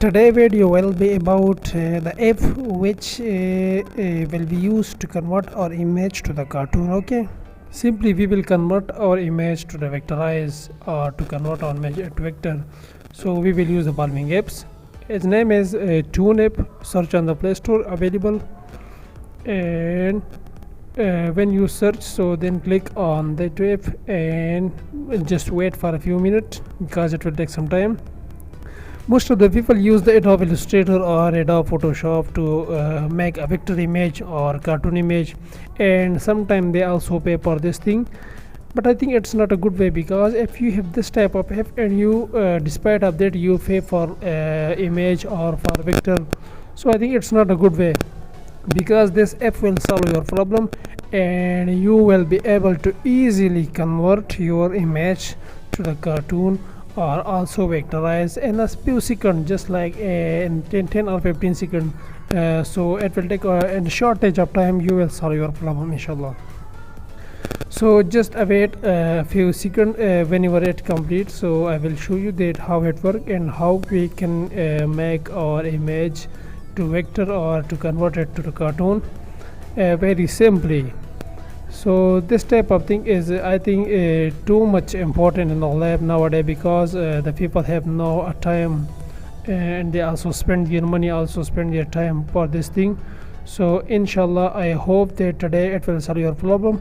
Today video will be about the app which will be used to convert our image to the cartoon. Okay, simply we will convert our image to the vectorize or to convert our image to vector. So we will use the following apps. Its name is Toon app. Search on the Play Store, available. And when you search, so then click on that app and just wait for a few minutes because it will take some time. Most of the people use the Adobe Illustrator or Adobe Photoshop to make a vector image or cartoon image, and sometimes they also pay for this thing. But I think it's not a good way, because if you have this type of app and you despite of that you pay for image or for vector, so I think it's not a good way, because this app will solve your problem and you will be able to easily convert your image to the cartoon or also vectorize in a few seconds, just like in 10 or 15 seconds. So it will take in a shortage of time you will solve your problem, inshallah. So just await a few seconds. Whenever it completes, so I will show you that how it works and how we can make our image to vector or to convert it to the cartoon very simply. So this type of thing is I think too much important in the lab nowadays, because the people have no time and they also spend their money, also spend their time for this thing. So inshallah, I hope that today it will solve your problem,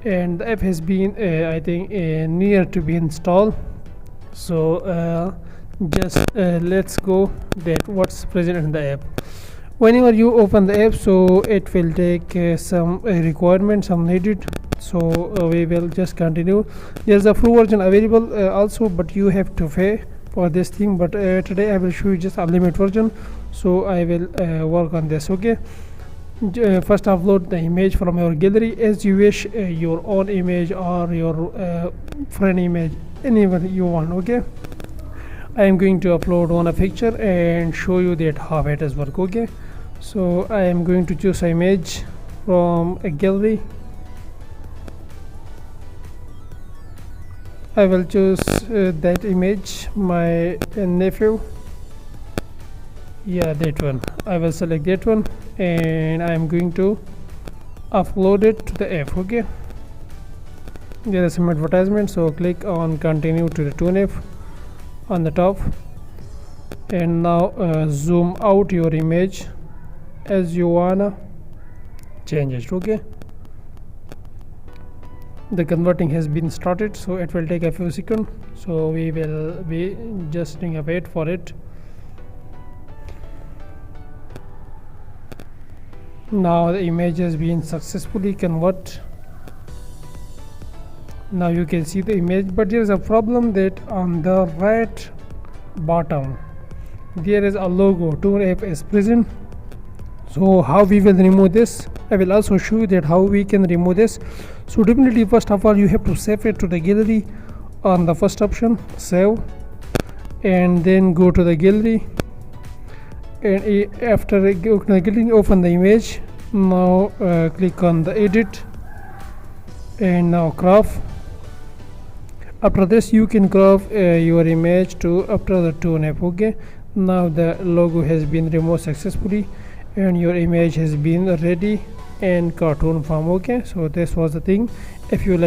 and the app has been I think near to be installed. So just let's go that what's present in the app. Whenever you open the app, so it will take some requirements, some needed. So we will just continue. There's a free version available also, but you have to pay for this thing. But today I will show you just unlimited version, so I will work on this. Okay, first upload the image from your gallery as you wish, your own image or your friend image, anyone you want. Okay, I am going to upload one picture and show you that how it is work. Okay, so I am going to choose an image from a gallery. I will choose that image, my nephew, yeah, that one. I will select that one and I am going to upload it to the app. Okay, there is some advertisement, so click on continue to the Toon app on the top, and now zoom out your image as you wanna change it. Okay, the converting has been started, so it will take a few seconds, so we will be just doing a wait for it. Now the image has been successfully converted. Now you can see the image, but there is a problem that on the right bottom there is a logo Toon app is present. So how we will remove this, I will also show you that how we can remove this. So definitely, first of all, you have to save it to the gallery on the first option, save, and then go to the gallery, and after go to the gallery, open the image. Now click on the edit and now crop. After this you can crop your image to after the Toon app. Okay, now the logo has been removed successfully and your image has been ready in cartoon form. Okay, so this was the thing. If you like